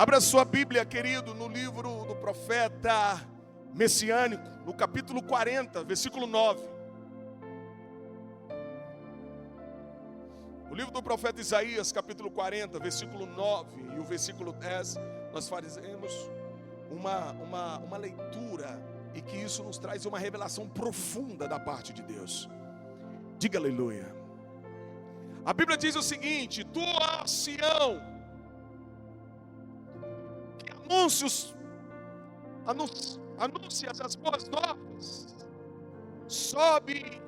Abra sua Bíblia, querido, no livro do profeta messiânico, no capítulo 40, versículo 9. O livro do profeta Isaías, capítulo 40, versículo 9 e o versículo 10, nós fazemos uma leitura e que isso nos traz uma revelação profunda da parte de Deus. Diga aleluia. A Bíblia diz o seguinte: tu, ó Sião, que anuncias as boas novas, sobe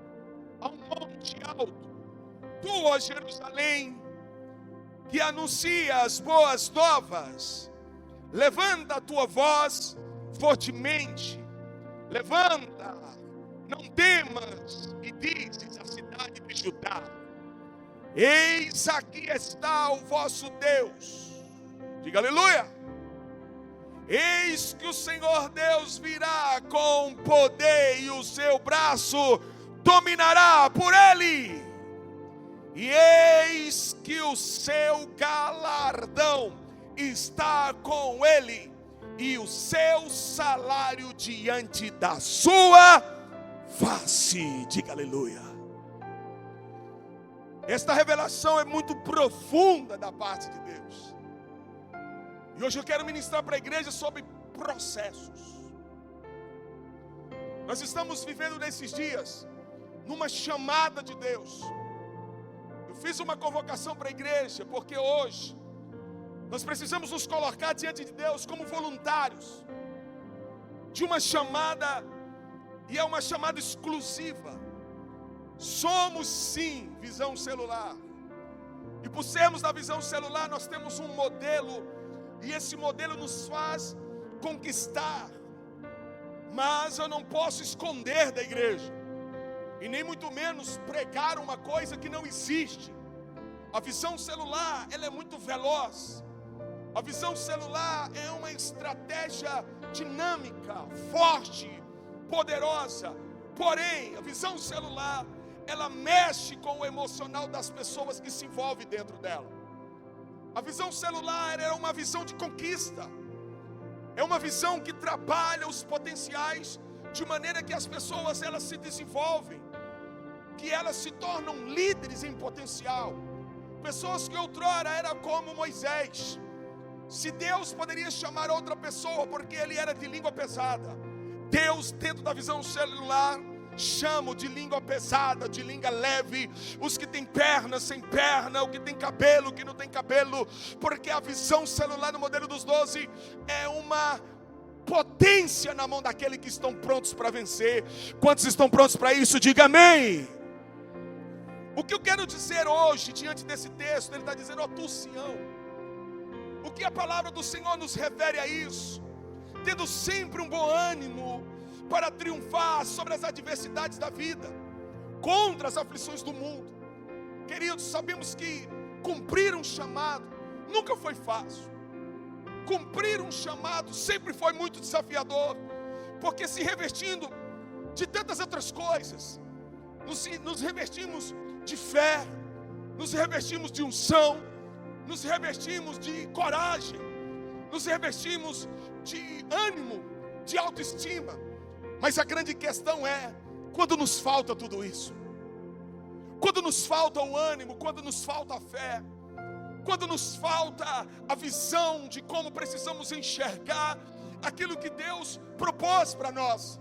a um monte alto. Tu, ó Jerusalém, que anuncia as boas novas, levanta a tua voz fortemente, levanta, não temas, e dizes à cidade de Judá: eis aqui está o vosso Deus. Diga aleluia. Eis que o Senhor Deus virá com poder e o seu braço dominará por ele. E eis que o seu galardão está com ele, e o seu salário diante da sua face. Diga aleluia. Esta revelação é muito profunda da parte de Deus. E hoje eu quero ministrar para a igreja sobre processos. Nós estamos vivendo nesses dias numa chamada de Deus. Eu fiz uma convocação para a igreja, porque hoje nós precisamos nos colocar diante de Deus como voluntários de uma chamada, e é uma chamada exclusiva. Somos sim Visão Celular, e por sermos da Visão Celular nós temos um modelo, e esse modelo nos faz conquistar. Mas eu não posso esconder da igreja, e nem muito menos pregar uma coisa que não existe. A visão celular, ela é muito veloz. A visão celular é uma estratégia dinâmica, forte, poderosa. Porém, a visão celular, ela mexe com o emocional das pessoas que se envolvem dentro dela. A visão celular é uma visão de conquista. É uma visão que trabalha os potenciais de maneira que as pessoas elas se desenvolvem, que elas se tornam líderes em potencial. Pessoas que outrora eram como Moisés. Se Deus poderia chamar outra pessoa porque ele era de língua pesada, Deus, dentro da visão celular, chama de língua pesada, de língua leve, os que têm perna, sem perna, o que tem cabelo, o que não tem cabelo, porque a visão celular no modelo dos 12 é uma potência na mão daqueles que estão prontos para vencer. Quantos estão prontos para isso? Diga amém. O que eu quero dizer hoje, diante desse texto, ele está dizendo: ó tu Sião. O que a palavra do Senhor nos refere a isso? Tendo sempre um bom ânimo para triunfar sobre as adversidades da vida, contra as aflições do mundo. Queridos, sabemos que cumprir um chamado nunca foi fácil. Cumprir um chamado sempre foi muito desafiador, porque se revestindo de tantas outras coisas, nos revestimos de fé, nos revestimos de unção, nos revestimos de coragem, nos revestimos de ânimo, de autoestima. Mas a grande questão é, quando nos falta tudo isso, quando nos falta o ânimo, quando nos falta a fé, quando nos falta a visão de como precisamos enxergar aquilo que Deus propôs para nós.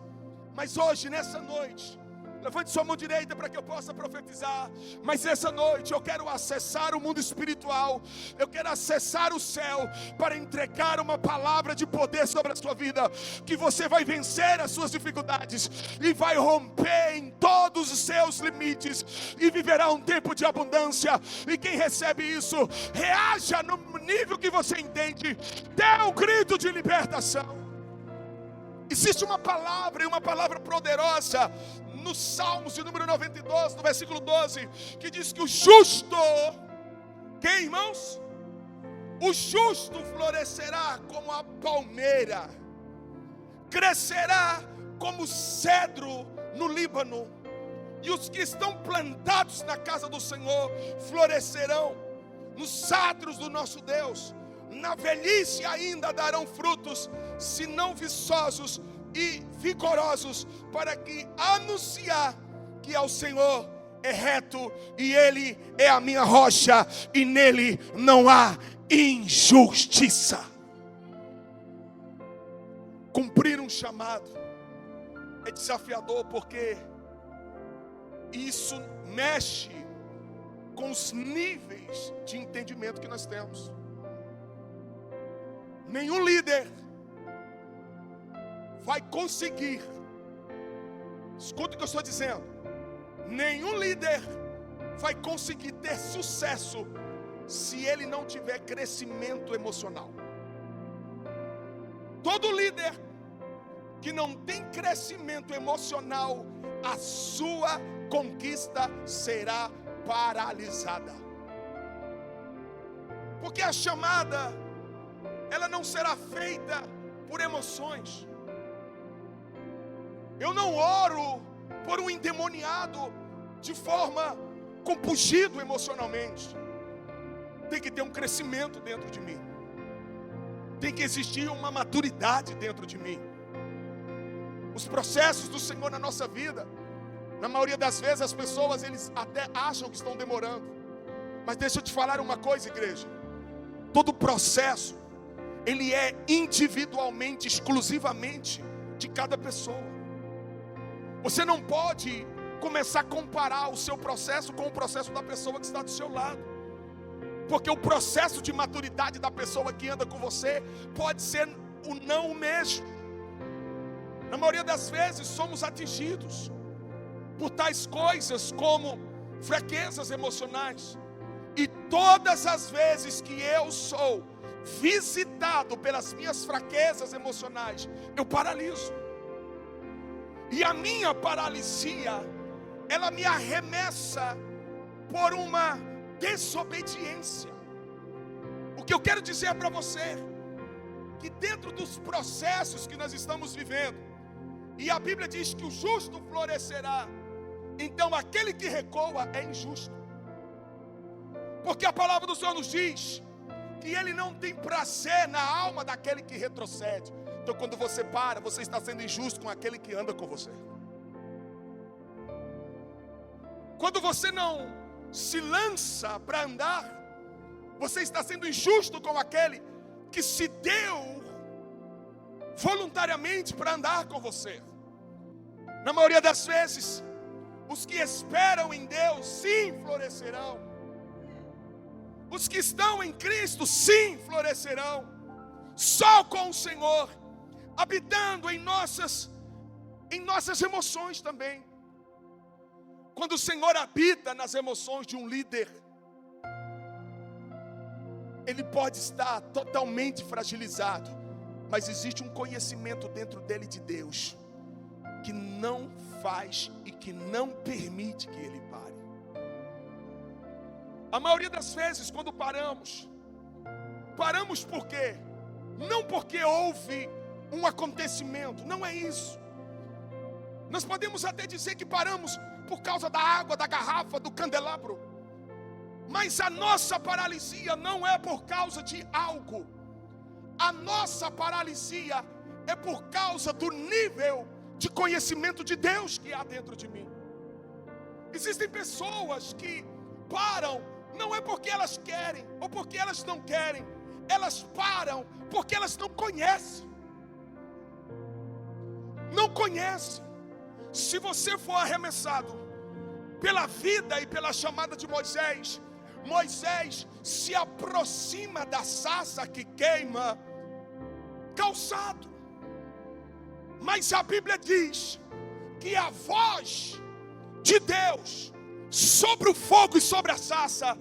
Mas hoje, nessa noite, levante sua mão direita para que eu possa profetizar. Mas essa noite eu quero acessar o mundo espiritual, eu quero acessar o céu para entregar uma palavra de poder sobre a sua vida, que você vai vencer as suas dificuldades e vai romper em todos os seus limites e viverá um tempo de abundância. E quem recebe isso, reaja no nível que você entende, dê um grito de libertação. Existe uma palavra, e uma palavra poderosa no Salmos de número 92, no versículo 12, que diz que o justo, quem, irmãos? O justo florescerá como a palmeira, crescerá como cedro no Líbano, e os que estão plantados na casa do Senhor florescerão nos átrios do nosso Deus. na velhice ainda darão frutos, se não viçosos e vigorosos, para que anunciar que ao Senhor é reto, e Ele é a minha rocha, e nele não há injustiça. Cumprir um chamado é desafiador, porque isso mexe com os níveis de entendimento que nós temos. Nenhum líder vai conseguir, escuta o que eu estou dizendo, nenhum líder vai conseguir ter sucesso se ele não tiver crescimento emocional. Todo líder que não tem crescimento emocional, a sua conquista será paralisada. Porque a chamada, ela não será feita por emoções. Eu não oro por um endemoniado de forma compungido emocionalmente. Tem que ter um crescimento dentro de mim. Tem que existir uma maturidade dentro de mim. Os processos do Senhor na nossa vida, na maioria das vezes as pessoas, eles até acham que estão demorando. Mas deixa eu te falar uma coisa, igreja. Todo processo, ele é individualmente, exclusivamente de cada pessoa. Você não pode começar a comparar o seu processo com o processo da pessoa que está do seu lado. Porque o processo de maturidade da pessoa que anda com você pode ser o mesmo. Na maioria das vezes somos atingidos por tais coisas como fraquezas emocionais. E todas as vezes que eu sou visitado pelas minhas fraquezas emocionais, eu paraliso. E a minha paralisia, ela me arremessa por uma desobediência. O que eu quero dizer para você, que dentro dos processos que nós estamos vivendo, e a Bíblia diz que o justo florescerá, então aquele que recua é injusto. Porque a palavra do Senhor nos diz que Ele não tem prazer na alma daquele que retrocede. Então quando você para, você está sendo injusto com aquele que anda com você. Quando você não se lança para andar, você está sendo injusto com aquele que se deu voluntariamente para andar com você. Na maioria das vezes, os que esperam em Deus, sim, florescerão. Os que estão em Cristo, sim, florescerão. Só com o Senhor, habitando em nossas emoções também. Quando o Senhor habita nas emoções de um líder, ele pode estar totalmente fragilizado, mas existe um conhecimento dentro dele de Deus, que não faz e que não permite que ele pare. A maioria das vezes quando paramos por quê? Não porque houve um acontecimento, não é isso. Nós podemos até dizer que paramos por causa da água, da garrafa, do candelabro. Mas a nossa paralisia não é por causa de algo. A nossa paralisia é por causa do nível de conhecimento de Deus que há dentro de mim. Existem pessoas que param, não é porque elas querem ou porque elas não querem. Elas param porque elas não conhecem. Não conhecem. Se você for arremessado pela vida e pela chamada de Moisés, Moisés se aproxima da sarça que queima calçado. Mas a Bíblia diz que a voz de Deus sobre o fogo e sobre a sarça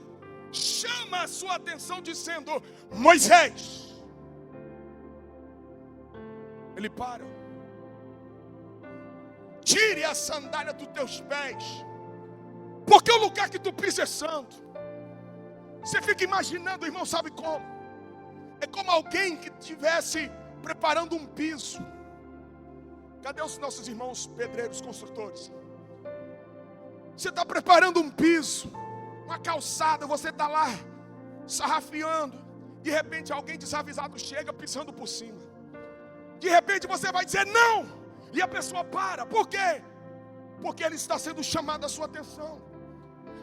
chama a sua atenção dizendo: Moisés. Ele para. Tire a sandália dos teus pés, porque o lugar que tu pisa é santo. Você fica imaginando, irmão, sabe como? É como alguém que estivesse preparando um piso. Cadê os nossos irmãos pedreiros, construtores? Você está preparando um piso, uma calçada, você está lá sarrafiando, De repente alguém desavisado chega pisando por cima. De repente você vai dizer não, e a pessoa para. Por quê? Porque ele está sendo chamado a sua atenção.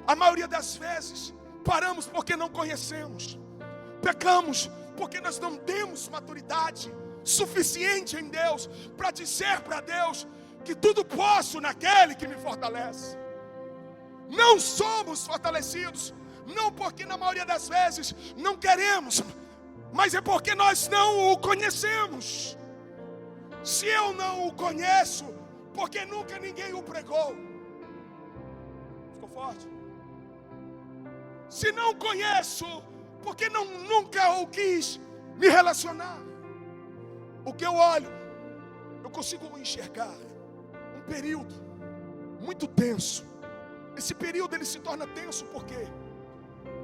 A maioria das vezes paramos porque não conhecemos. Pecamos porque nós não temos maturidade suficiente em Deus para dizer para Deus que tudo posso naquele que me fortalece. Não somos fortalecidos, não porque na maioria das vezes não queremos, mas é porque nós não o conhecemos. Se eu não o conheço, porque nunca ninguém o pregou. Ficou forte? Se não conheço, porque nunca o quis me relacionar. O que eu olho, eu consigo enxergar um período muito tenso. Esse período ele se torna tenso por quê?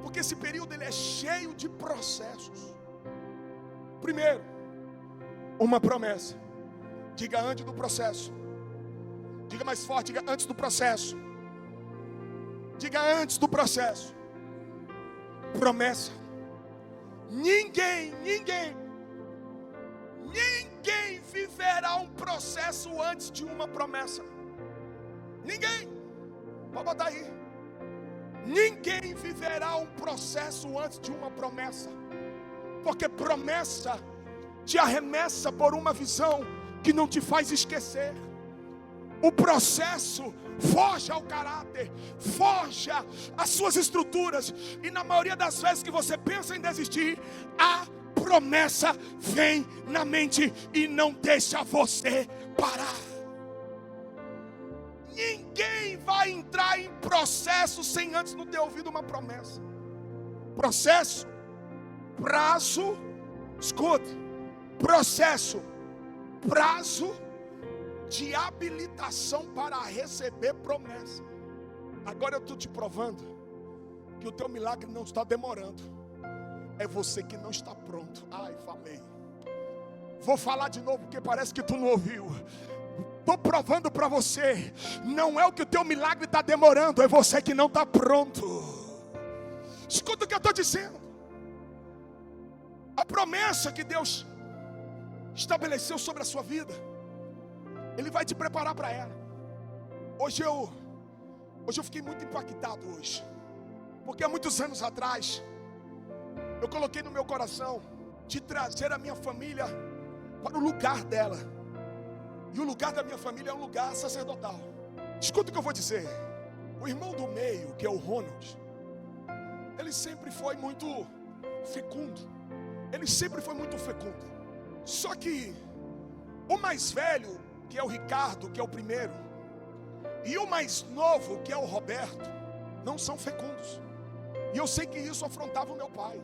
Porque esse período ele é cheio de processos. Primeiro, uma promessa. Diga antes do processo. Diga mais forte, diga antes do processo. Diga antes do processo. Promessa. Ninguém viverá um processo antes de uma promessa. Ninguém. Pode botar aí. Ninguém viverá um processo antes de uma promessa. Porque promessa te arremessa por uma visão que não te faz esquecer. O processo forja ao caráter, forja as suas estruturas. E na maioria das vezes que você pensa em desistir, a promessa vem na mente e não deixa você parar. Ninguém vai entrar em processo sem antes não ter ouvido uma promessa. Processo, prazo, escuta, processo, prazo de habilitação para receber promessa. Agora eu estou te provando que o teu milagre não está demorando. É você que não está pronto. Ai, falei. Vou falar de novo porque parece que tu não ouviu. Estou provando para você. Não é o que o teu milagre está demorando, é você que não está pronto. Escuta o que eu estou dizendo. A promessa que Deus estabeleceu sobre a sua vida, Ele vai te preparar para ela. Hoje eu fiquei muito impactado hoje. Porque há muitos anos atrás eu coloquei no meu coração de trazer a minha família para o lugar dela. E o lugar da minha família é um lugar sacerdotal. Escuta o que eu vou dizer. O irmão do meio, que é o Ronald, ele sempre foi muito fecundo. Ele sempre foi muito fecundo. Só que o mais velho, que é o Ricardo, que é o primeiro, e o mais novo, que é o Roberto, não são fecundos. E eu sei que isso afrontava o meu pai.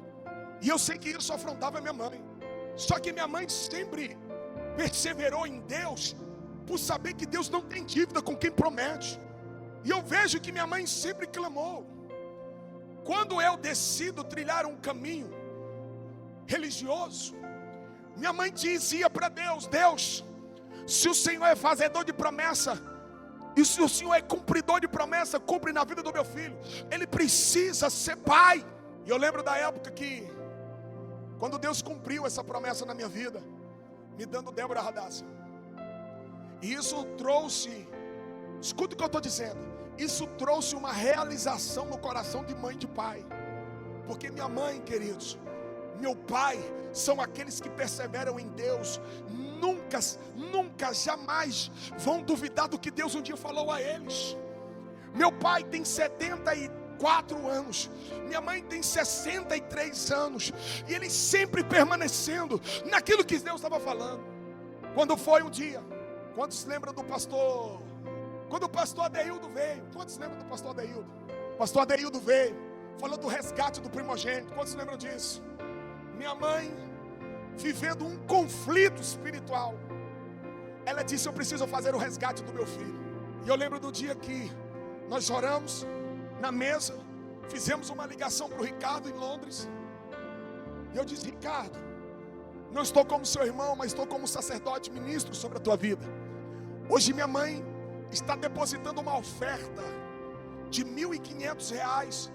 E eu sei que isso afrontava a minha mãe. Só que minha mãe sempre perseverou em Deus, por saber que Deus não tem dívida com quem promete. E eu vejo que minha mãe sempre clamou. Quando eu decido trilhar um caminho religioso, minha mãe dizia para Deus: Deus, se o Senhor é fazedor de promessa, e se o Senhor é cumpridor de promessa, cumpre na vida do meu filho. Ele precisa ser pai. E eu lembro da época que, quando Deus cumpriu essa promessa na minha vida, me dando Débora Radassa. E isso trouxe, escuta o que eu estou dizendo, isso trouxe uma realização no coração de mãe e de pai. Porque minha mãe, queridos, meu pai, são aqueles que perseveram em Deus. Nunca, jamais vão duvidar do que Deus um dia falou a eles. Meu pai tem 74 anos, minha mãe tem 63 anos, e eles sempre permanecendo naquilo que Deus estava falando. Quando foi um dia, quantos lembram do pastor? Quando o pastor Adeildo veio, quantos lembram do pastor Adeildo? O pastor Adeildo veio, falou do resgate do primogênito, quantos lembram disso? Minha mãe, vivendo um conflito espiritual, ela disse: eu preciso fazer o resgate do meu filho. E eu lembro do dia que nós oramos na mesa, fizemos uma ligação para o Ricardo em Londres. E eu disse: Ricardo, não estou como seu irmão, mas estou como sacerdote ministro sobre a tua vida. Hoje minha mãe está depositando uma oferta de R$ 1.500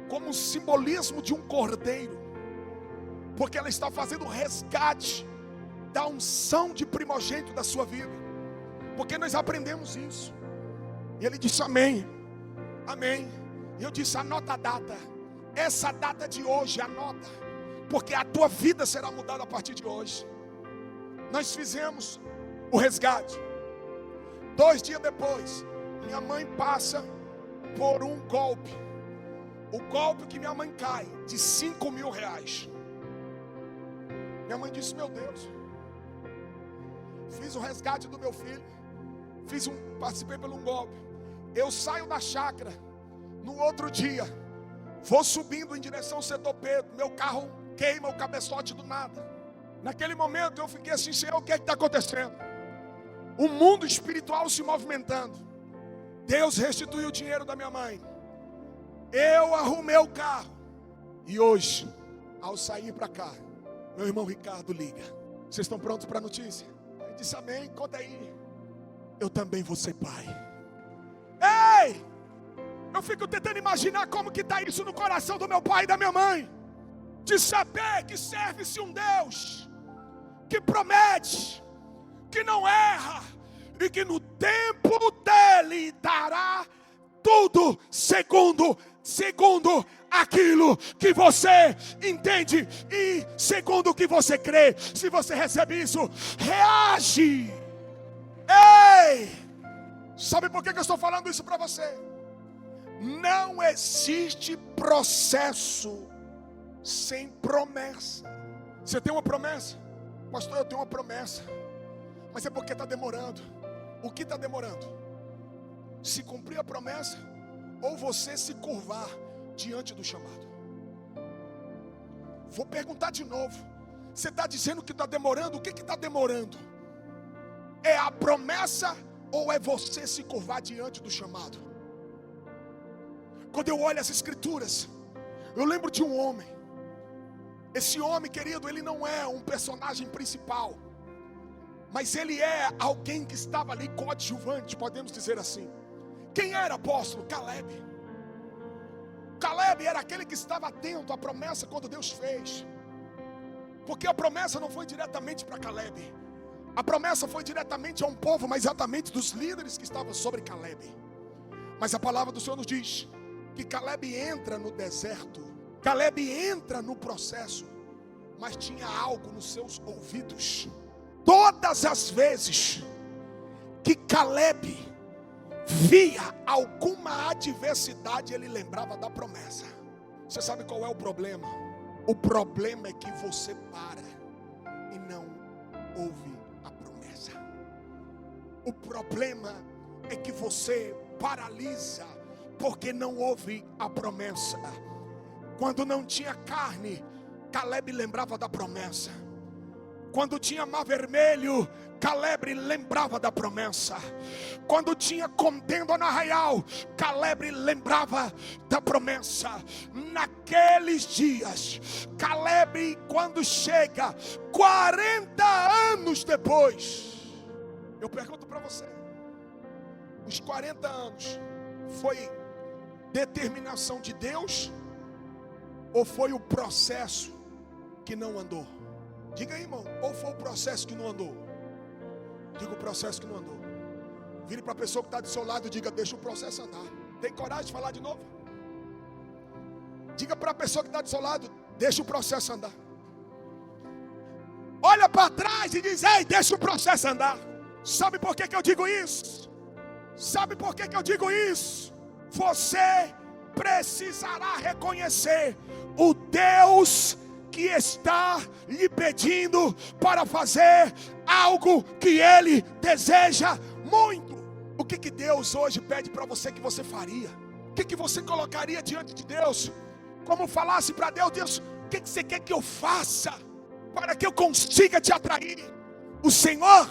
como um simbolismo de um cordeiro, porque ela está fazendo o resgate da unção de primogênito da sua vida, porque nós aprendemos isso. E ele disse amém, amém. E eu disse, anota a data, essa data de hoje, anota, porque a tua vida será mudada a partir de hoje. Nós fizemos o resgate. 2 dias depois, minha mãe passa por um golpe. O golpe que minha mãe cai, de R$5.000. Minha mãe disse, meu Deus, fiz o resgate do meu filho, participei por um golpe. Eu saio da chácara, no outro dia, vou subindo em direção ao setor Pedro, meu carro queima o cabeçote do nada. Naquele momento eu fiquei assim, Senhor, o que é que está acontecendo? O mundo espiritual se movimentando. Deus restituiu o dinheiro da minha mãe. Eu arrumei o carro. E hoje, ao sair para cá, meu irmão Ricardo liga. Vocês estão prontos para a notícia? Ele disse amém, conta aí. Eu também vou ser pai. Ei! Eu fico tentando imaginar como que está isso no coração do meu pai e da minha mãe. De saber que serve-se um Deus que promete, que não erra, e que no tempo dele dará tudo segundo aquilo que você entende e segundo o que você crê. Se você recebe isso, reage. Ei! Sabe por que eu estou falando isso para você? Não existe processo sem promessa. Você tem uma promessa? Pastor, eu tenho uma promessa, mas é porque está demorando. O que está demorando? Se cumprir a promessa, ou você se curvar diante do chamado. Vou perguntar de novo. Você está dizendo que está demorando? O que está demorando? É a promessa ou é você se curvar diante do chamado? Quando eu olho as escrituras, eu lembro de um homem. Esse homem, querido, ele não é um personagem principal, mas ele é alguém que estava ali coadjuvante, podemos dizer assim. Quem era apóstolo? Caleb. Caleb era aquele que estava atento à promessa quando Deus fez. Porque a promessa não foi diretamente para Caleb. A promessa foi diretamente a um povo, mas exatamente dos líderes que estavam sobre Caleb. Mas a palavra do Senhor nos diz que Caleb entra no deserto. Caleb entra no processo, mas tinha algo nos seus ouvidos. Todas as vezes que Caleb via alguma adversidade, ele lembrava da promessa. Você sabe qual é o problema? O problema é que você para e não ouve a promessa. O problema é que você paralisa porque não ouve a promessa. Quando não tinha carne, Caleb lembrava da promessa. Quando tinha mar vermelho, Caleb lembrava da promessa. Quando tinha contenda no arraial, Caleb lembrava da promessa. Naqueles dias, Caleb, quando chega 40 anos depois, eu pergunto para você, os 40 anos foi determinação de Deus ou foi o processo que não andou? Diga aí, irmão, ou foi o processo que não andou? Diga o processo que não andou. Vire para a pessoa que está do seu lado e diga, deixa o processo andar. Tem coragem de falar de novo? Diga para a pessoa que está do seu lado, deixa o processo andar. Olha para trás e diz, ei, deixa o processo andar. Sabe por que eu digo isso? Sabe por que eu digo isso? Você precisará reconhecer o Deus que está lhe pedindo para fazer algo que Ele deseja muito. O que Deus hoje pede para você que você faria? O que você colocaria diante de Deus? Como falasse para Deus, Deus, o que você quer que eu faça para que eu consiga te atrair? O Senhor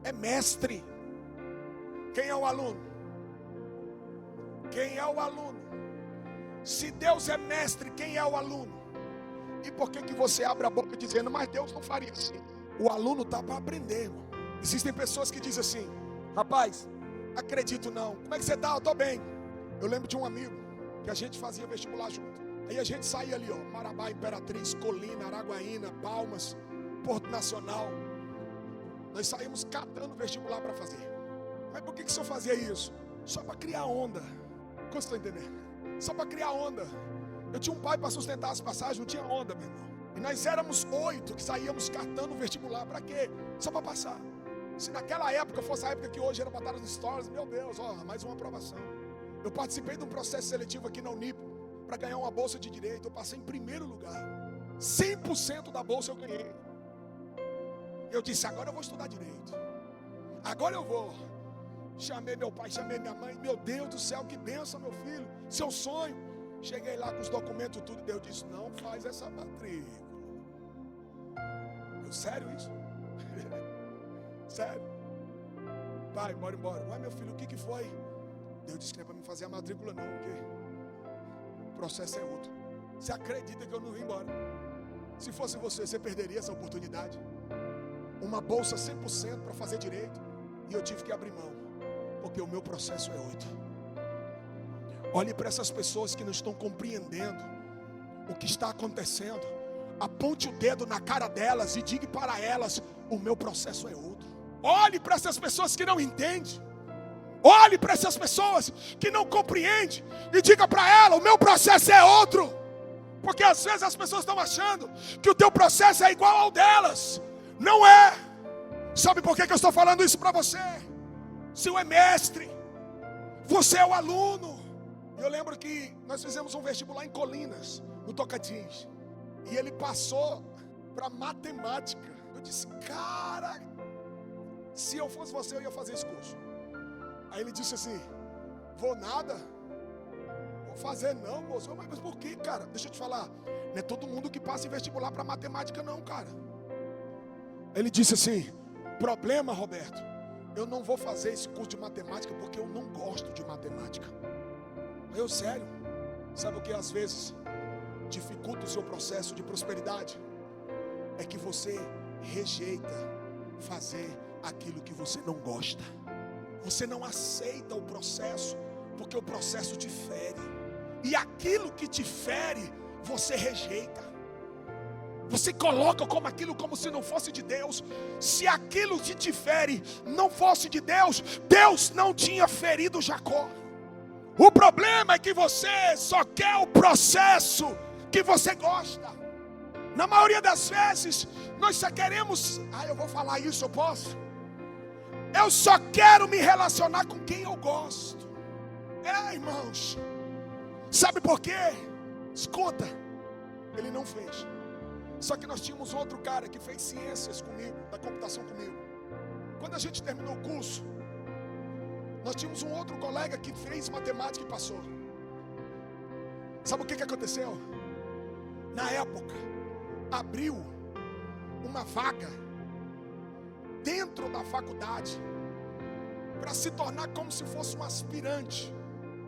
é mestre. Quem é o aluno? Quem é o aluno? Se Deus é mestre, quem é o aluno? E por que você abre a boca dizendo, mas Deus não faria assim? O aluno está para aprender, irmão. Existem pessoas que dizem assim, rapaz, acredito não. Como é que você está? Eu estou bem. Eu lembro de um amigo que a gente fazia vestibular junto. Aí a gente saía ali, ó, Marabá, Imperatriz, Colina, Araguaína, Palmas, Porto Nacional. Nós saímos catando vestibular para fazer. Mas por que o senhor fazia isso? Só para criar onda. Como vocês estão entendendo? Só para criar onda. Eu tinha um pai para sustentar as passagens, não tinha onda, meu irmão. E nós éramos 8 que saíamos catando vestibular. Para quê? Só para passar. Se naquela época fosse a época que hoje era botar nos stories, meu Deus, ó, mais uma aprovação. Eu participei de um processo seletivo aqui na Unip para ganhar uma bolsa de direito. Eu passei em primeiro lugar. 100% da bolsa eu ganhei. Eu disse, agora eu vou estudar direito. Agora eu vou. Chamei meu pai, chamei minha mãe. Meu Deus do céu, que bênção, meu filho. Seu sonho. Cheguei lá com os documentos tudo. Deus disse, não faz essa matrícula. Sério isso? Sério? Pai, bora embora. Ué, meu filho, o que foi? Deus disse que não é para me fazer a matrícula não, porque o processo é outro. Você acredita que eu não vim embora? Se fosse você perderia essa oportunidade. Uma bolsa 100% para fazer direito. E eu tive que abrir mão, porque o meu processo é outro. Olhe para essas pessoas que não estão compreendendo o que está acontecendo. Aponte o dedo na cara delas e diga para elas, o meu processo é outro. Olhe para essas pessoas que não entendem. Olhe para essas pessoas que não compreendem e diga para ela, o meu processo é outro. Porque às vezes as pessoas estão achando que o teu processo é igual ao delas. Não é. Sabe por que eu estou falando isso para você? Você é mestre, você é o aluno. Eu lembro que nós fizemos um vestibular em Colinas, no Tocantins. E ele passou para matemática. Eu disse, cara, se eu fosse você, eu ia fazer esse curso. Aí ele disse assim, vou nada? Vou fazer não, moço. Mas por que, cara? Deixa eu te falar. Não é todo mundo que passa em vestibular para matemática não, cara. Ele disse assim, problema, Roberto, eu não vou fazer esse curso de matemática porque eu não gosto de matemática. Eu, sério? Sabe o que às vezes dificulta o seu processo de prosperidade? É que você rejeita fazer aquilo que você não gosta. Você não aceita o processo, porque o processo te fere. E aquilo que te fere, você rejeita. Você coloca como aquilo como se não fosse de Deus. Se aquilo que te fere não fosse de Deus, Deus não tinha ferido Jacó. O problema é que você só quer o processo que você gosta. Na maioria das vezes, nós só queremos... eu vou falar isso, eu posso? Eu só quero me relacionar com quem eu gosto. Irmãos, sabe por quê? Escuta, ele não fez. Só que nós tínhamos outro cara que fez ciências comigo, da computação comigo. Quando a gente terminou o curso, nós tínhamos um outro colega que fez matemática e passou. Sabe o que aconteceu? Na época, abriu uma vaga dentro da faculdade para se tornar como se fosse um aspirante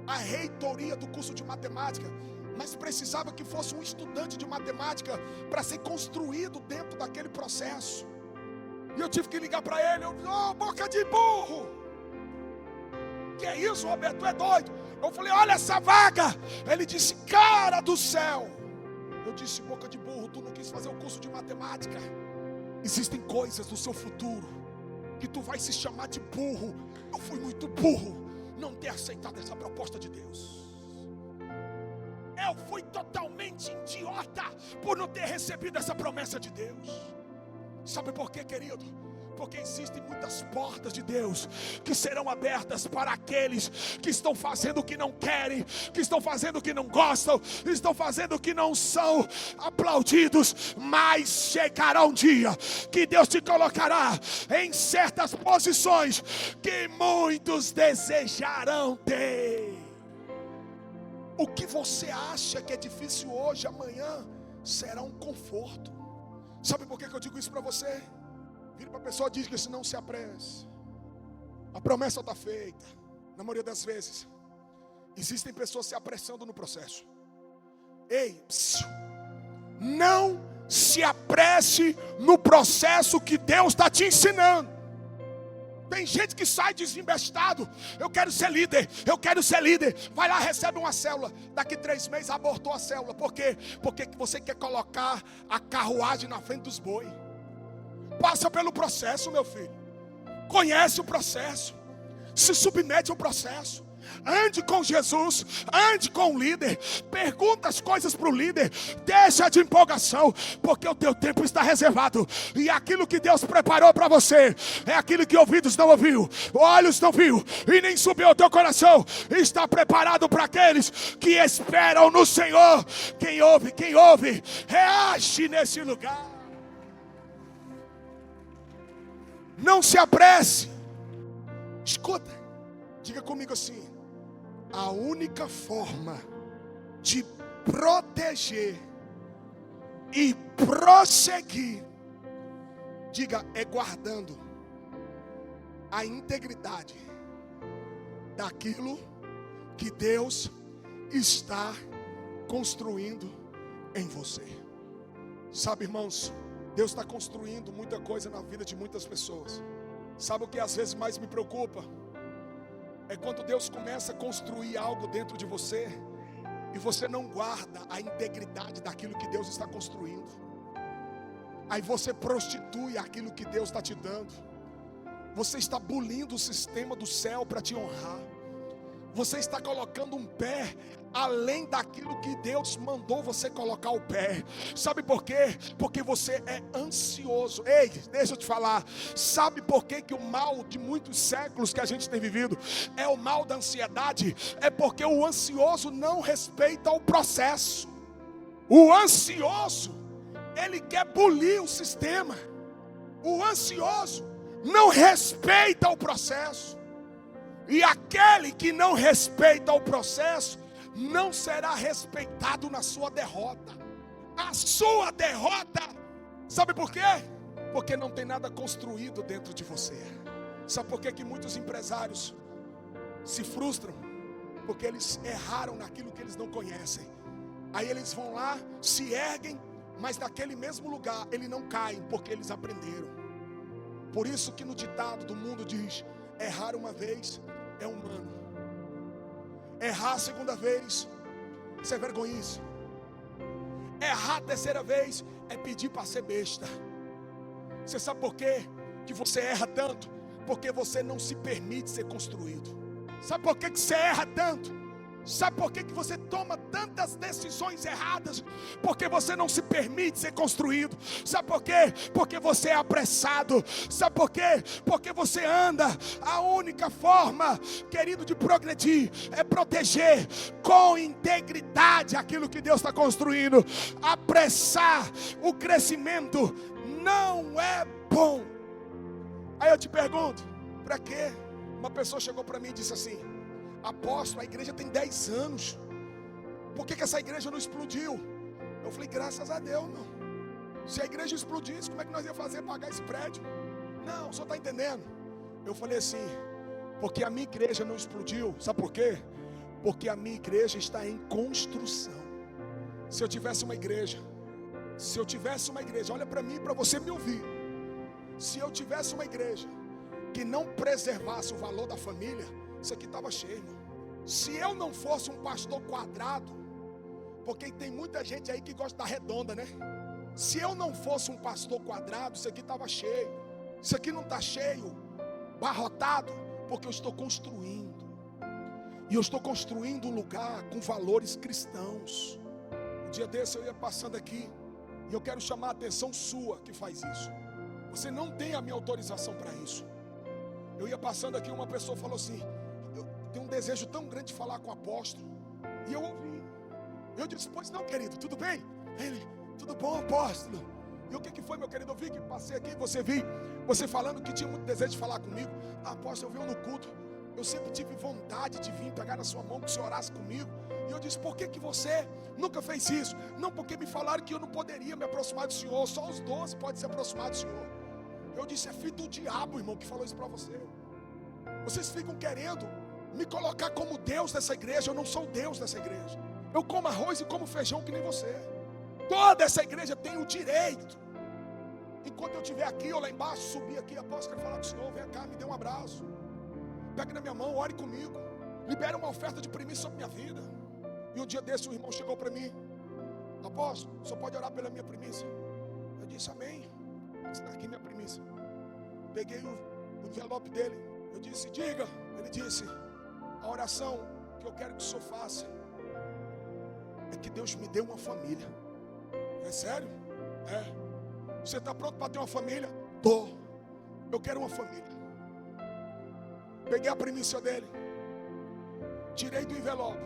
à reitoria do curso de matemática, mas precisava que fosse um estudante de matemática para ser construído dentro daquele processo. E eu tive que ligar para ele, boca de burro, que é isso, Roberto, tu é doido? Eu falei, olha essa vaga. Ele disse, cara do céu. Eu disse, boca de burro, tu não quis fazer o curso de matemática. Existem coisas do seu futuro que tu vai se chamar de burro. Eu fui muito burro não ter aceitado essa proposta de Deus. Eu fui totalmente idiota por não ter recebido essa promessa de Deus. Sabe por quê, querido? Porque existem muitas portas de Deus que serão abertas para aqueles que estão fazendo o que não querem, que estão fazendo o que não gostam, estão fazendo o que não são aplaudidos. Mas chegará um dia que Deus te colocará em certas posições que muitos desejarão ter. O que você acha que é difícil hoje, amanhã será um conforto. Sabe por que eu digo isso para você? Vira para a pessoa e diz que se não se apresse. A promessa está feita. Na maioria das vezes, existem pessoas se apressando no processo. Ei, não se apresse no processo que Deus está te ensinando. Tem gente que sai desembestado. Eu quero ser líder, eu quero ser líder. Vai lá, recebe uma célula. Daqui 3 meses abortou a célula. Por quê? Porque você quer colocar a carruagem na frente dos bois. Passa pelo processo, meu filho. Conhece o processo. Se submete ao processo. Ande com Jesus, ande com o líder. Pergunta as coisas para o líder. Deixa de empolgação, porque o teu tempo está reservado. E aquilo que Deus preparou para você é aquilo que ouvidos não ouviu, olhos não viu e nem subiu ao teu coração. Está preparado para aqueles que esperam no Senhor. Quem ouve, reage nesse lugar. Não se apresse. Escuta, diga comigo assim: a única forma de proteger e prosseguir, diga, é guardando a integridade daquilo que Deus está construindo em você. Sabe, irmãos, Deus está construindo muita coisa na vida de muitas pessoas. Sabe o que às vezes mais me preocupa? É quando Deus começa a construir algo dentro de você e você não guarda a integridade daquilo que Deus está construindo. Aí você prostitui aquilo que Deus está te dando. Você está bulindo o sistema do céu para te honrar. Você está colocando um pé além daquilo que Deus mandou você colocar o pé. Sabe por quê? Porque você é ansioso. Ei, deixa eu te falar. Sabe por quê que o mal de muitos séculos que a gente tem vivido é o mal da ansiedade? É porque o ansioso não respeita o processo. O ansioso, ele quer bulir o sistema. O ansioso não respeita o processo. E aquele que não respeita o processo não será respeitado na sua derrota. A sua derrota, sabe por quê? Porque não tem nada construído dentro de você. Sabe por quê que muitos empresários se frustram? Porque eles erraram naquilo que eles não conhecem. Aí eles vão lá, se erguem, mas naquele mesmo lugar eles não caem, porque eles aprenderam. Por isso que no ditado do mundo diz: errar uma vez é humano, errar a segunda vez, isso é vergonhice. Errar a terceira vez é pedir para ser besta. Você sabe por quê que você erra tanto? Porque você não se permite ser construído. Sabe por que você erra tanto? Sabe por que você toma tantas decisões erradas? Porque você não se permite ser construído. Sabe por quê? Porque você é apressado. Sabe por quê? Porque você anda. A única forma, querido, de progredir é proteger com integridade aquilo que Deus está construindo. Apressar o crescimento não é bom. Aí eu te pergunto, para quê? Uma pessoa chegou para mim e disse assim: apóstolo, a igreja tem 10 anos, por que essa igreja não explodiu? Eu falei: graças a Deus, não. Se a igreja explodisse, como é que nós íamos fazer pagar esse prédio? Não, o senhor está entendendo? Eu falei assim: porque a minha igreja não explodiu. Sabe por quê? Porque a minha igreja está em construção. Se eu tivesse uma igreja, olha para mim, para você me ouvir. Se eu tivesse uma igreja que não preservasse o valor da família, isso aqui estava cheio, irmão. Se eu não fosse um pastor quadrado, porque tem muita gente aí que gosta da redonda, né? Se eu não fosse um pastor quadrado, isso aqui estava cheio. Isso aqui não está cheio, barrotado, porque eu estou construindo. E eu estou construindo um lugar com valores cristãos. Um dia desse eu ia passando aqui, e eu quero chamar a atenção sua que faz isso. Você não tem a minha autorização para isso. Eu ia passando aqui, uma pessoa falou assim: eu tenho um desejo tão grande de falar com o apóstolo. E eu ouvi. Eu disse: pois não, querido, tudo bem? Ele: tudo bom, apóstolo? E o que foi, meu querido? Eu vi que passei aqui, você falando que tinha muito desejo de falar comigo. Apóstolo, eu vi no culto, eu sempre tive vontade de vir pegar na sua mão, que o senhor orasse comigo. E eu disse: por que você nunca fez isso? Não, porque me falaram que eu não poderia me aproximar do senhor, só os 12 podem se aproximar do senhor. Eu disse: é filho do diabo, irmão, que falou isso para você. Vocês ficam querendo me colocar como Deus dessa igreja. Eu não sou Deus dessa igreja. Eu como arroz e como feijão que nem você. Toda essa igreja tem o direito enquanto eu estiver aqui ou lá embaixo, subir aqui, apóstolo, quero falar com o senhor, vem cá, me dê um abraço, pegue na minha mão, ore comigo, libere uma oferta de primícia sobre minha vida. E um dia desse, o irmão chegou para mim: apóstolo, o senhor pode orar pela minha primícia? Eu disse: amém. Está aqui minha primícia. Peguei o envelope dele, eu disse: diga. Ele disse: a oração que eu quero que o senhor faça é que Deus me dê uma família. É sério? É. Você está pronto para ter uma família? Tô. Eu quero uma família. Peguei a primícia dele, tirei do envelope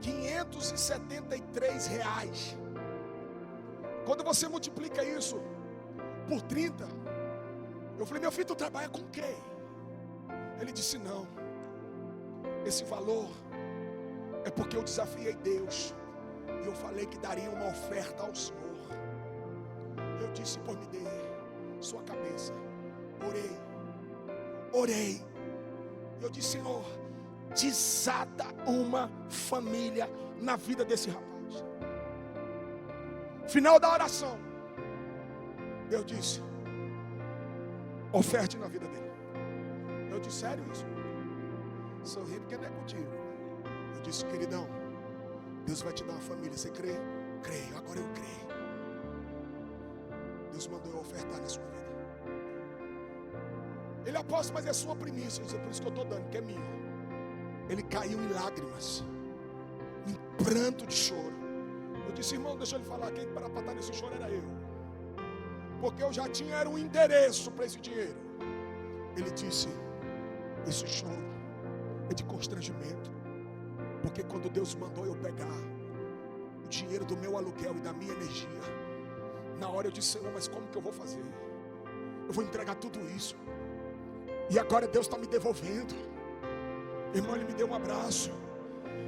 R$573. Quando você multiplica isso por 30, eu falei: meu filho, tu trabalha com quem? Ele disse: não, esse valor é porque eu desafiei Deus e eu falei que daria uma oferta ao Senhor. Eu disse: pois me dê sua cabeça. Orei. Eu disse: Senhor, desata uma família na vida desse rapaz. Final da oração, eu disse: oferte na vida dele. Eu disse: sério isso? Sorri porque não é contigo. Eu disse: queridão, Deus vai te dar uma família. Você crê? Creio, agora eu creio. Deus mandou eu ofertar na sua vida. Ele: apóstolo, mas é sua primícia. Eu disse: por isso que eu estou dando, que é minha. Ele caiu em lágrimas, em pranto de choro. Eu disse: irmão, deixa eu lhe falar, quem para estar nesse choro era eu, porque eu já tinha um endereço para esse dinheiro. Ele disse: esse choro é de constrangimento, porque quando Deus mandou eu pegar o dinheiro do meu aluguel e da minha energia, na hora eu disse: Senhor, mas como que eu vou fazer? Eu vou entregar tudo isso, e agora Deus está me devolvendo. Irmão, ele me deu um abraço.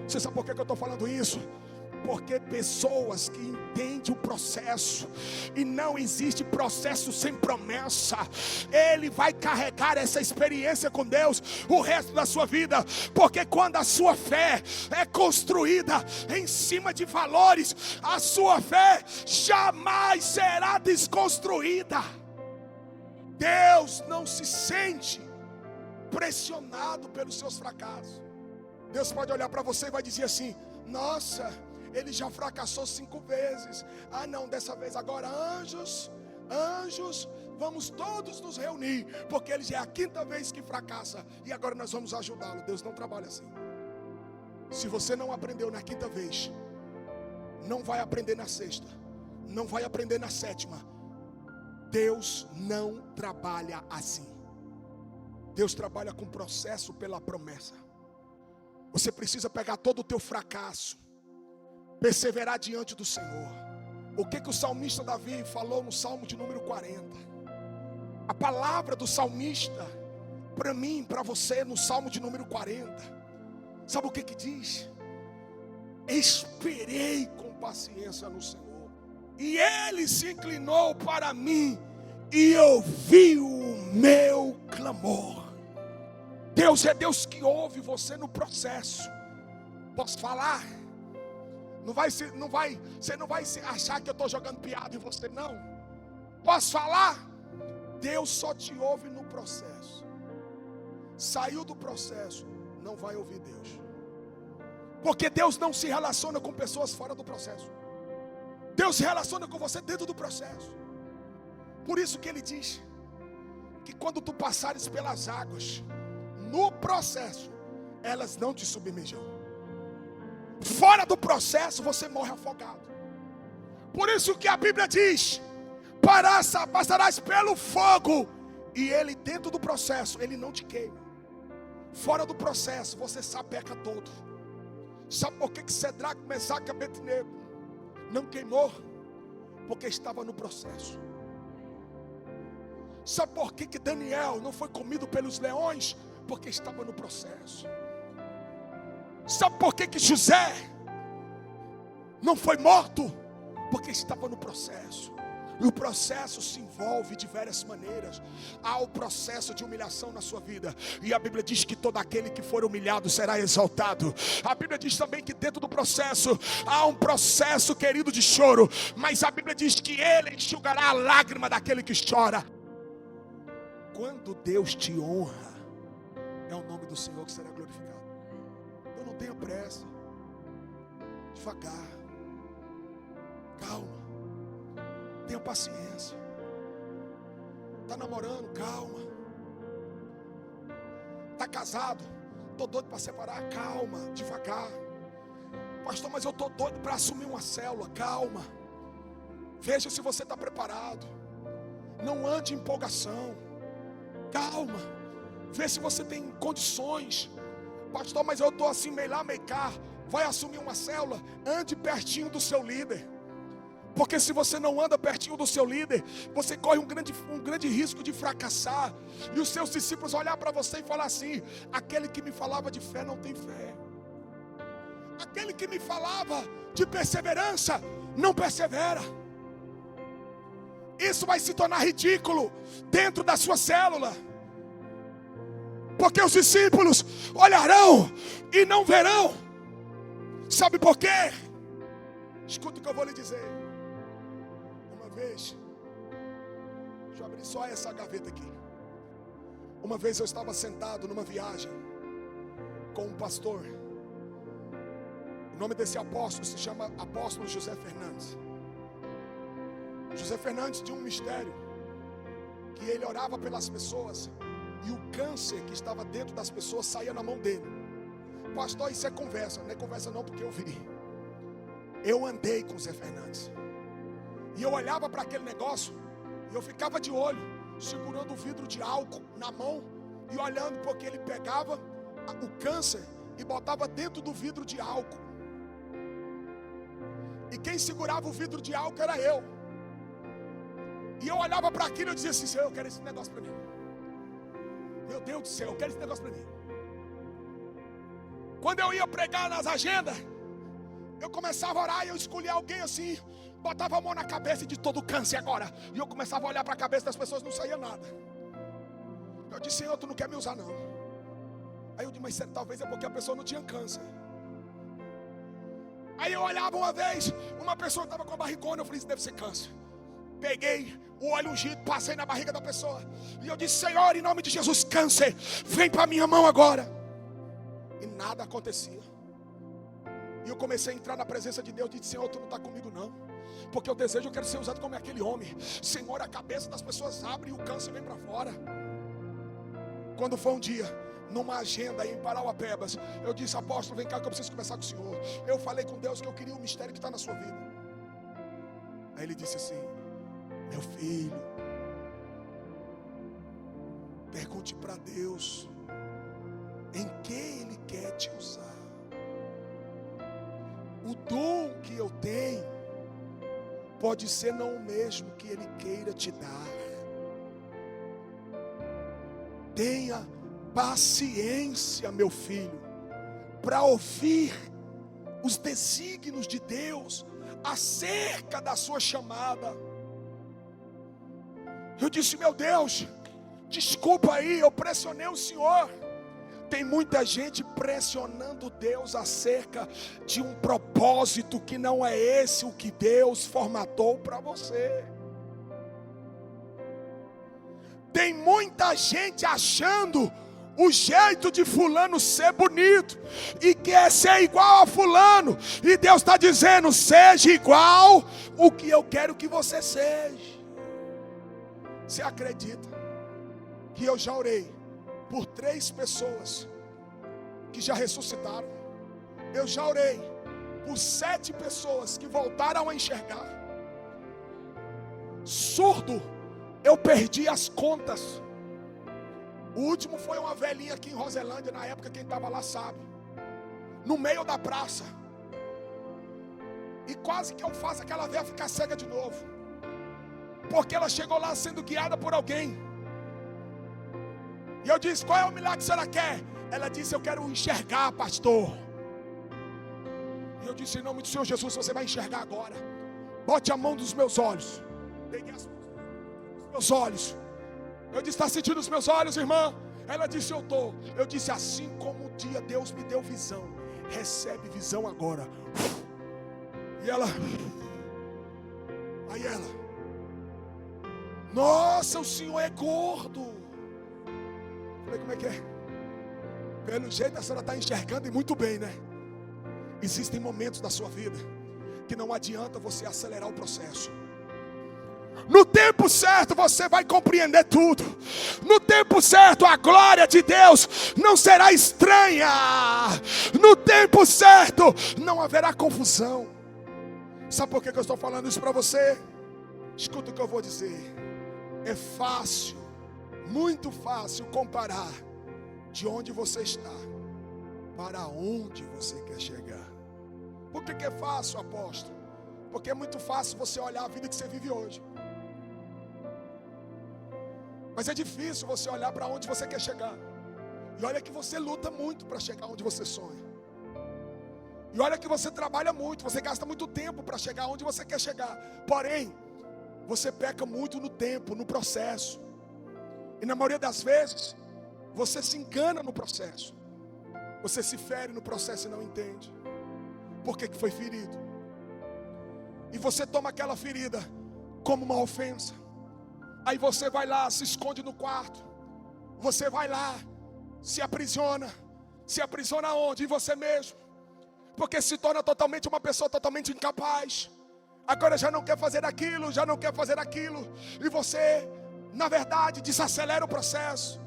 Você sabe por que eu estou falando isso? Porque pessoas que entendem o processo, e não existe processo sem promessa, ele vai carregar essa experiência com Deus o resto da sua vida. Porque quando a sua fé é construída em cima de valores, a sua fé jamais será desconstruída. Deus não se sente pressionado pelos seus fracassos. Deus pode olhar para você e vai dizer assim: nossa, ele já fracassou 5 vezes. Ah não, dessa vez agora anjos, vamos todos nos reunir, porque ele já é a 5ª vez que fracassa, e agora nós vamos ajudá-lo. Deus não trabalha assim. Se você não aprendeu na 5ª vez, não vai aprender na 6ª, não vai aprender na 7ª. Deus não trabalha assim. Deus trabalha com processo pela promessa. Você precisa pegar todo o teu fracasso, perseverar diante do Senhor. O que o salmista Davi falou no Salmo de número 40? A palavra do salmista para mim, para você, no Salmo de número 40, sabe o que diz? Esperei com paciência no Senhor, e Ele se inclinou para mim e ouviu o meu clamor. Deus é Deus que ouve você no processo. Posso falar? Você não vai achar que eu estou jogando piada em você, não. Posso falar? Deus só te ouve no processo. Saiu do processo, não vai ouvir Deus. Porque Deus não se relaciona com pessoas fora do processo. Deus se relaciona com você dentro do processo. Por isso que Ele diz que quando tu passares pelas águas, no processo, elas não te submergirão. Fora do processo, você morre afogado. Por isso que a Bíblia diz: passarás pelo fogo, e ele dentro do processo, ele não te queima. Fora do processo, você sapeca todo. Sabe por que Cedraque, Mesaque e Abednego não queimou? Porque estava no processo. Sabe por que Daniel não foi comido pelos leões? Porque estava no processo. Sabe por que José não foi morto? Porque estava no processo. E o processo se envolve de várias maneiras. Há o processo de humilhação na sua vida, e a Bíblia diz que todo aquele que for humilhado será exaltado. A Bíblia diz também que dentro do processo há um processo, querido, de choro, mas a Bíblia diz que Ele enxugará a lágrima daquele que chora. Quando Deus te honra, é o nome do Senhor que será glorificado. Então não tenha pressa, devagar, calma, tenha paciência. Está namorando, calma. Está casado, estou doido para separar, calma, devagar. Pastor, mas eu estou doido para assumir uma célula, calma. Veja se você está preparado. Não ande em empolgação, calma. Vê se você tem condições. Pastor, mas eu estou assim meio lá, meio cá. Vai assumir uma célula, ande pertinho do seu líder. Porque se você não anda pertinho do seu líder, você corre um grande risco de fracassar. E os seus discípulos olhar para você e falar assim: aquele que me falava de fé não tem fé. Aquele que me falava de perseverança não persevera. Isso vai se tornar ridículo dentro da sua célula. Porque os discípulos olharão e não verão. Sabe por quê? Escuta o que eu vou lhe dizer. Uma vez, deixa eu abrir só essa gaveta aqui. Uma vez eu estava sentado numa viagem com um pastor. O nome desse apóstolo se chama Apóstolo José Fernandes. José Fernandes tinha um mistério, que ele orava pelas pessoas e o câncer que estava dentro das pessoas saía na mão dele. Pastor, isso é conversa. Não é conversa não, porque eu vi. Eu andei com o Zé Fernandes e eu olhava para aquele negócio e eu ficava de olho, segurando o vidro de álcool na mão e olhando, porque ele pegava o câncer e botava dentro do vidro de álcool. E quem segurava o vidro de álcool era eu. E eu olhava para aquilo e eu dizia assim: Senhor, eu quero esse negócio para mim. Meu Deus do céu, eu quero esse negócio para mim. Quando eu ia pregar nas agendas, eu começava a orar e eu escolhia alguém assim, botava a mão na cabeça de todo câncer agora. E eu começava a olhar para a cabeça das pessoas, não saía nada. Eu disse: Senhor, tu não quer me usar não. Aí eu disse: mas talvez é porque a pessoa não tinha câncer. Aí eu olhava uma vez, uma pessoa estava com a barrigona, eu falei: isso deve ser câncer. Peguei o óleo ungido, passei na barriga da pessoa e eu disse: Senhor, em nome de Jesus, câncer, vem para minha mão agora. E nada acontecia. E eu comecei a entrar na presença de Deus e disse: Senhor, tu não está comigo não, porque eu desejo, eu quero ser usado como aquele homem. Senhor, a cabeça das pessoas abre e o câncer vem para fora. Quando foi um dia, numa agenda em Parauapebas, eu disse: apóstolo, vem cá que eu preciso conversar com o senhor. Eu falei com Deus que eu queria o mistério que está na sua vida. Aí ele disse assim: meu filho, pergunte para Deus em que Ele quer te usar. O dom que eu tenho pode ser não o mesmo que Ele queira te dar. Tenha paciência, meu filho, para ouvir os desígnios de Deus acerca da sua chamada. Eu disse: meu Deus, desculpa aí, eu pressionei o Senhor. Tem muita gente pressionando Deus acerca de um propósito que não é esse o que Deus formatou para você. Tem muita gente achando o jeito de fulano ser bonito e quer ser igual a fulano, e Deus está dizendo: seja igual o que eu quero que você seja. Você acredita que eu já orei por 3 pessoas que já ressuscitaram? Eu já orei por 7 pessoas que voltaram a enxergar. Surdo, eu perdi as contas. O último foi uma velhinha aqui em Roselândia, na época quem estava lá sabe, no meio da praça. E quase que eu faço aquela velha ficar cega de novo, porque ela chegou lá sendo guiada por alguém. E eu disse: qual é o milagre que a senhora quer? Ela disse: eu quero enxergar, pastor. E eu disse: em nome do Senhor Jesus, você vai enxergar agora. Bote a mão nos meus olhos. Peguei os meus olhos. Eu disse: está sentindo os meus olhos, irmã? Ela disse: eu estou. Eu disse: assim como um dia Deus me deu visão, recebe visão agora. E ela, aí ela: nossa, o senhor é gordo. Falei: como é que é? Pelo jeito a senhora está enxergando e muito bem, né? Existem momentos da sua vida que não adianta você acelerar o processo. No tempo certo você vai compreender tudo. No tempo certo a glória de Deus não será estranha. No tempo certo não haverá confusão. Sabe por que eu estou falando isso para você? Escuta o que eu vou dizer. É fácil, muito fácil comparar de onde você está para onde você quer chegar. Por que é fácil, apóstolo? Porque é muito fácil você olhar a vida que você vive hoje. Mas é difícil você olhar para onde você quer chegar. E olha que você luta muito para chegar onde você sonha. E olha que você trabalha muito, você gasta muito tempo para chegar onde você quer chegar. Porém, você peca muito no tempo, no processo. E na maioria das vezes, você se engana no processo. Você se fere no processo e não entende por que foi ferido. E você toma aquela ferida como uma ofensa. Aí você vai lá, se esconde no quarto. Você vai lá, se aprisiona. Se aprisiona onde? Em você mesmo. Porque se torna totalmente uma pessoa totalmente incapaz. Agora já não quer fazer aquilo, já não quer fazer aquilo. E você, na verdade, desacelera o processo.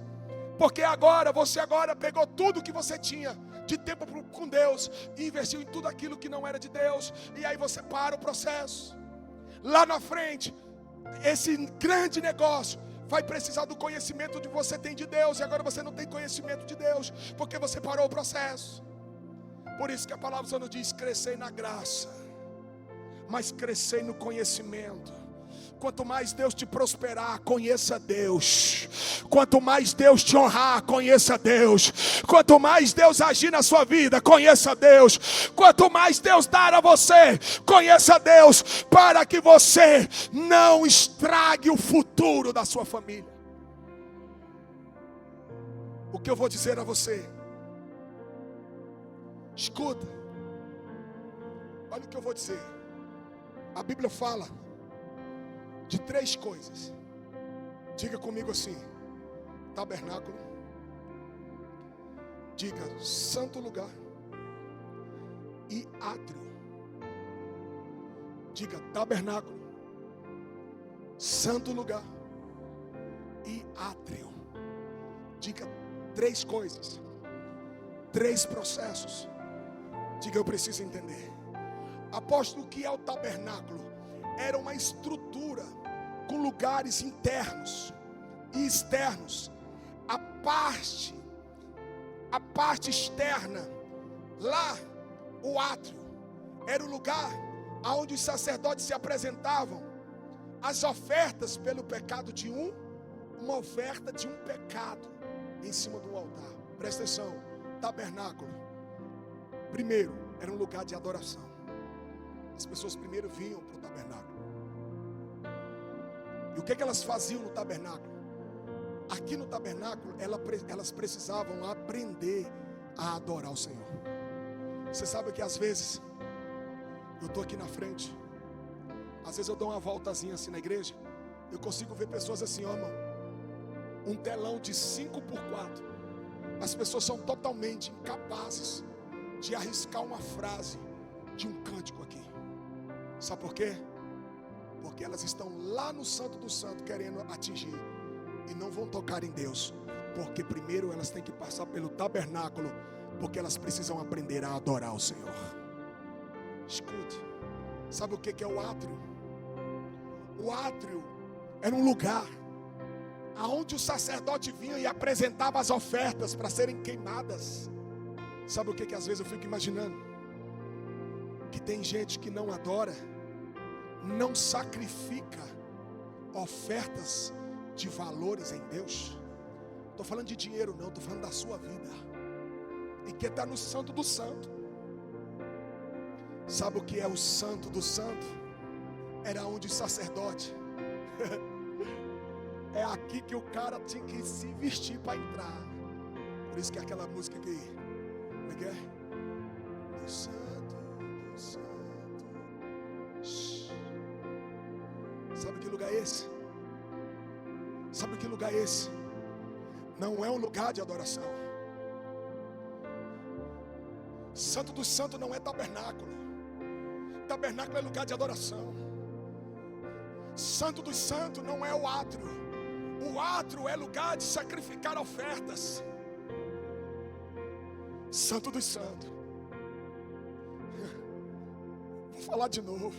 Porque você agora pegou tudo que você tinha de tempo com Deus e investiu em tudo aquilo que não era de Deus. E aí você para o processo. Lá na frente, esse grande negócio vai precisar do conhecimento que você tem de Deus. E agora você não tem conhecimento de Deus, porque você parou o processo. Por isso que a palavra só nos diz: crescei na graça, mas crescei no conhecimento. Quanto mais Deus te prosperar, conheça Deus. Quanto mais Deus te honrar, conheça Deus. Quanto mais Deus agir na sua vida, conheça Deus. Quanto mais Deus dar a você, conheça Deus, para que você não estrague o futuro da sua família. O que eu vou dizer a você? Escuta. Olha o que eu vou dizer. A Bíblia fala de 3 coisas. Diga comigo assim: tabernáculo. Diga santo lugar e átrio. Diga tabernáculo, santo lugar e átrio. Diga 3 coisas, 3 processos. Diga: eu preciso entender. Apóstolo, o que é o tabernáculo? Era uma estrutura com lugares internos e externos. A parte externa, lá o átrio, era o lugar onde os sacerdotes se apresentavam as ofertas pelo pecado de uma oferta de um pecado em cima do altar. Presta atenção, tabernáculo, primeiro, era um lugar de adoração. As pessoas primeiro vinham para o tabernáculo. E o que elas faziam no tabernáculo? Aqui no tabernáculo, elas precisavam aprender a adorar o Senhor. Você sabe que às vezes, eu estou aqui na frente, às vezes eu dou uma voltazinha assim na igreja, eu consigo ver pessoas assim, ó, irmão, um telão de 5x4. As pessoas são totalmente incapazes de arriscar uma frase de um cântico aqui. Sabe por quê? Porque elas estão lá no Santo do Santo querendo atingir e não vão tocar em Deus, porque primeiro elas têm que passar pelo tabernáculo, porque elas precisam aprender a adorar o Senhor. Escute, sabe o que é o átrio? O átrio era um lugar aonde o sacerdote vinha e apresentava as ofertas para serem queimadas. Sabe o que às vezes eu fico imaginando? Que tem gente que não adora, não sacrifica ofertas de valores em Deus. Estou falando de dinheiro não, estou falando da sua vida. E que está no Santo do Santo. Sabe o que é o Santo do Santo? Era onde os sacerdotes É aqui que o cara tinha que se vestir para entrar. Por isso que é aquela música aqui. Como é que é? Do santo, do santo. Sabe que lugar é esse? Sabe que lugar é esse? Não é um lugar de adoração. Santo dos Santos não é tabernáculo. Tabernáculo é lugar de adoração. Santo dos Santos não é o átrio. O átrio é lugar de sacrificar ofertas. Santo dos Santos. Vou falar de novo.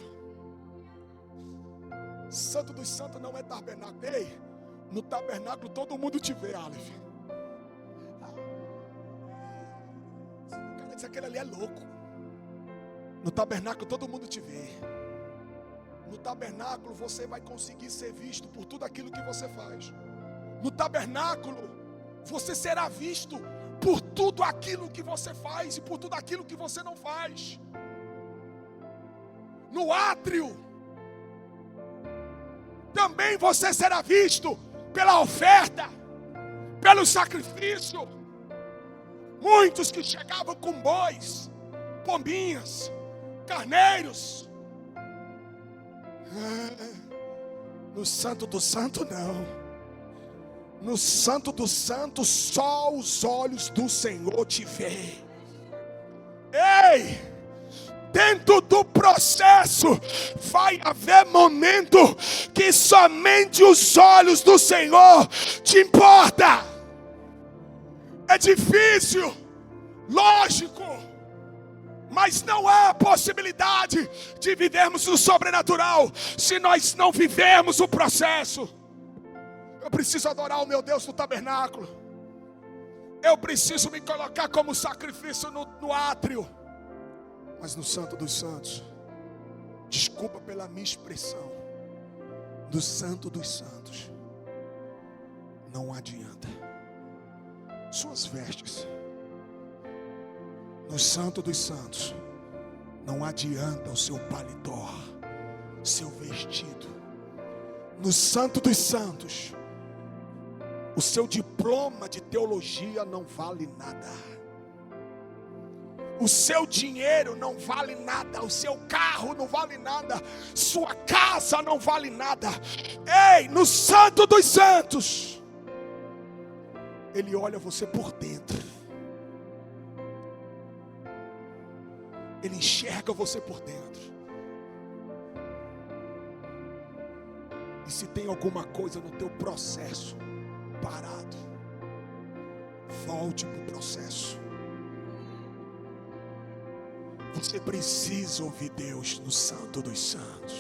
Santo dos Santos não é tabernáculo. Ei, no tabernáculo todo mundo te vê, Aleph. O cara diz que aquele ali é louco. No tabernáculo todo mundo te vê. No tabernáculo você vai conseguir ser visto por tudo aquilo que você faz. No tabernáculo você será visto por tudo aquilo que você faz e por tudo aquilo que você não faz. No átrio também você será visto pela oferta, pelo sacrifício. Muitos que chegavam com bois, pombinhas, carneiros. No Santo do Santo não. No Santo do Santo só os olhos do Senhor te veem. Ei, dentro do processo vai haver momento que somente os olhos do Senhor te importa. É difícil, lógico, mas não há possibilidade de vivermos no sobrenatural se nós não vivermos o processo. Eu preciso adorar o meu Deus no tabernáculo. Eu preciso me colocar como sacrifício no átrio. Mas no Santo dos Santos, desculpa pela minha expressão, do Santo dos Santos, não adianta. Suas vestes, no Santo dos Santos, não adianta o seu paletó, seu vestido. No Santo dos Santos, o seu diploma de teologia não vale nada. O seu dinheiro não vale nada, o seu carro não vale nada, sua casa não vale nada. Ei, no Santo dos Santos, Ele olha você por dentro. Ele enxerga você por dentro. E se tem alguma coisa no teu processo parado, volte para o processo. Você precisa ouvir Deus no Santo dos Santos.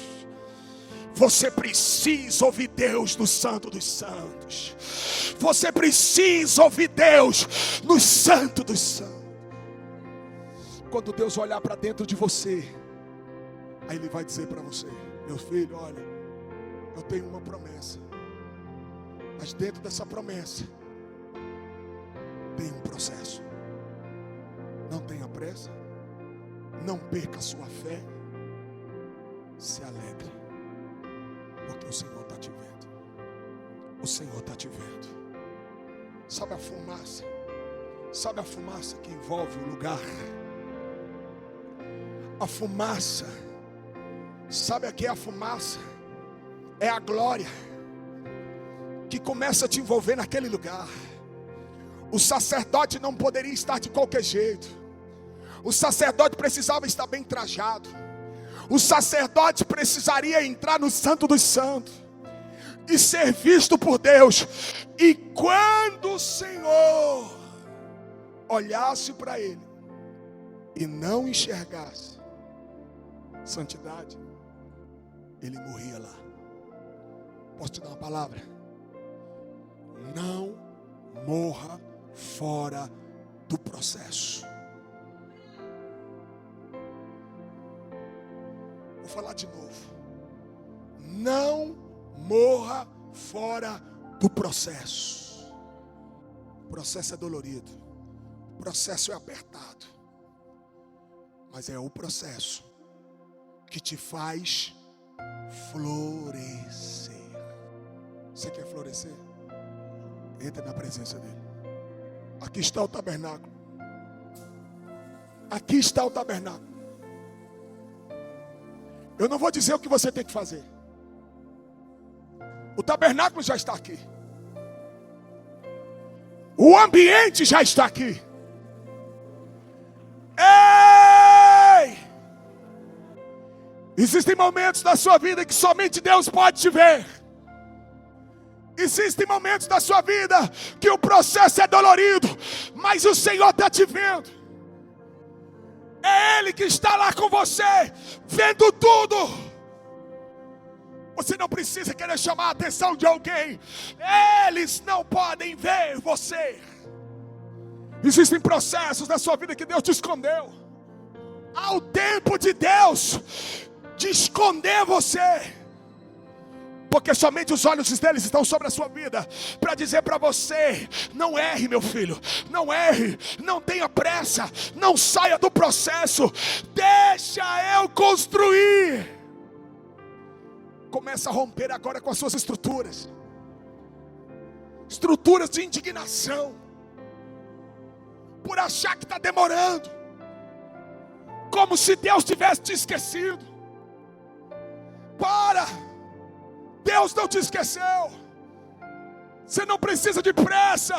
Você precisa ouvir Deus no Santo dos Santos. Você precisa ouvir Deus no Santo dos Santos. Quando Deus olhar para dentro de você, aí Ele vai dizer para você: meu filho, olha, eu tenho uma promessa, mas dentro dessa promessa tem um processo. Não tenha pressa, não perca a sua fé, se alegre, porque o Senhor está te vendo. O Senhor está te vendo. Sabe a fumaça? Sabe a fumaça que envolve o lugar? A fumaça, sabe o que é a fumaça? É a glória que começa a te envolver naquele lugar. O sacerdote não poderia estar de qualquer jeito. O sacerdote precisava estar bem trajado. O sacerdote precisaria entrar no Santo dos Santos e ser visto por Deus. E quando o Senhor olhasse para ele e não enxergasse santidade, ele morria lá. Posso te dar uma palavra? Não morra fora do processo. Vou falar de novo. Não morra fora do processo. O processo é dolorido. O processo é apertado. Mas é o processo que te faz florescer. Você quer florescer? Entre na presença dele. Aqui está o tabernáculo. Aqui está o tabernáculo. Eu não vou dizer o que você tem que fazer. O tabernáculo já está aqui. O ambiente já está aqui. Ei! Existem momentos da sua vida que somente Deus pode te ver. Existem momentos da sua vida que o processo é dolorido, mas o Senhor está te vendo. É Ele que está lá com você, vendo tudo. Você não precisa querer chamar a atenção de alguém. Eles não podem ver você. Existem processos na sua vida que Deus te escondeu. Há o tempo de Deus de esconder você, porque somente os olhos deles estão sobre a sua vida, para dizer para você: não erre, meu filho, não erre, não tenha pressa, não saia do processo, deixa eu construir. Começa a romper agora com as suas estruturas de indignação, por achar que está demorando, como se Deus tivesse te esquecido. Deus não te esqueceu. Você não precisa de pressa.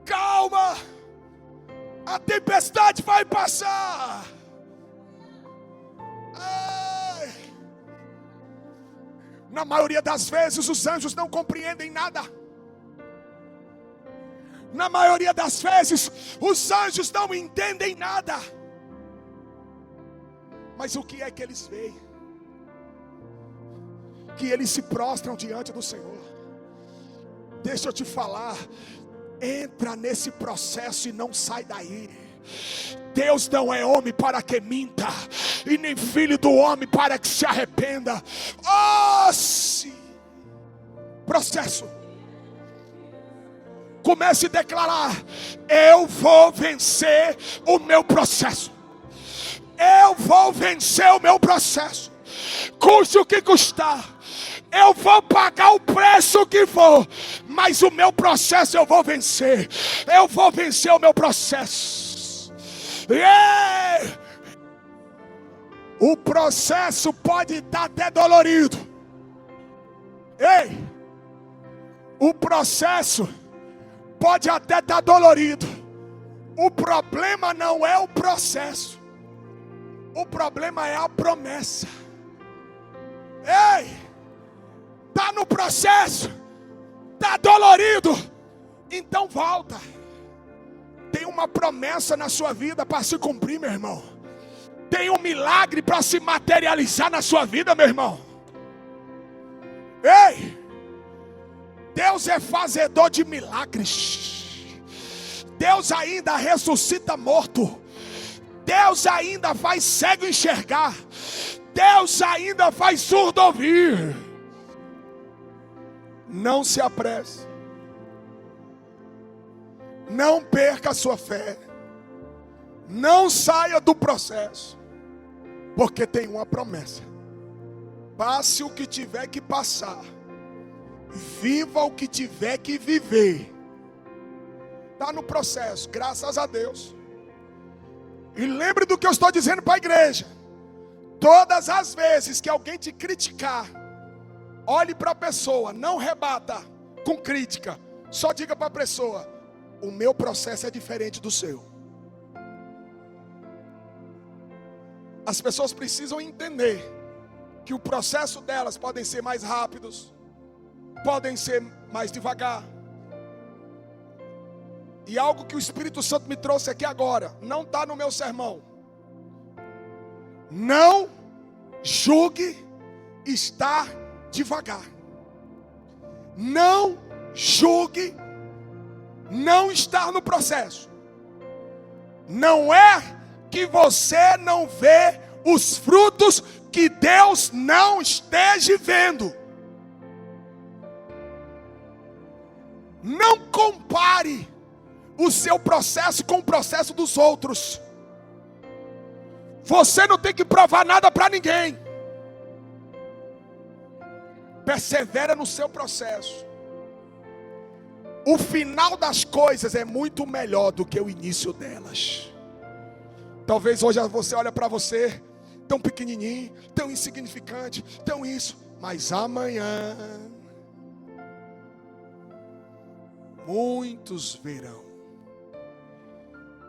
Calma, a tempestade vai passar. Ai. Na maioria das vezes os anjos não compreendem nada. Na maioria das vezes os anjos não entendem nada. Mas o que é que eles veem? Que eles se prostram diante do Senhor. Deixa eu te falar, entra nesse processo e não sai daí. Deus não é homem para que minta, e nem filho do homem para que se arrependa. Oh, sim. Processo. Comece a declarar: eu vou vencer o meu processo. Eu vou vencer o meu processo, custe o que custar. Eu vou pagar o preço que for, mas o meu processo eu vou vencer. Eu vou vencer o meu processo. Yeah! O processo pode estar até dolorido. Ei! O processo pode até estar dolorido. O problema não é o processo. O problema é a promessa. Ei! Está no processo, está dolorido, então volta. Tem uma promessa na sua vida para se cumprir, meu irmão. Tem um milagre para se materializar na sua vida, meu irmão. Ei, Deus é fazedor de milagres. Deus ainda ressuscita morto. Deus ainda faz cego enxergar. Deus ainda faz surdo ouvir. Não se apresse. Não perca a sua fé. Não saia do processo, porque tem uma promessa. Passe o que tiver que passar. Viva o que tiver que viver. Está no processo, graças a Deus. E lembre do que eu estou dizendo para a igreja. Todas as vezes que alguém te criticar, olhe para a pessoa, não rebata com crítica. Só diga para a pessoa: o meu processo é diferente do seu. As pessoas precisam entender que o processo delas podem ser mais rápidos, podem ser mais devagar. E algo que o Espírito Santo me trouxe aqui agora, não está no meu sermão. Não julgue estar devagar. Não julgue não estar no processo. Não é que você não vê os frutos que Deus não esteja vendo. Não compare o seu processo com o processo dos outros. Você não tem que provar nada para ninguém. persevera no seu processo. O final das coisas é muito melhor do que o início delas. Talvez hoje você olha para você, tão pequenininho, tão insignificante, tão isso, mas amanhã muitos verão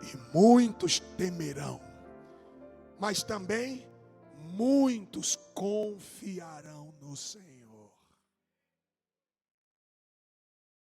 e muitos temerão, mas também muitos confiarão no Senhor.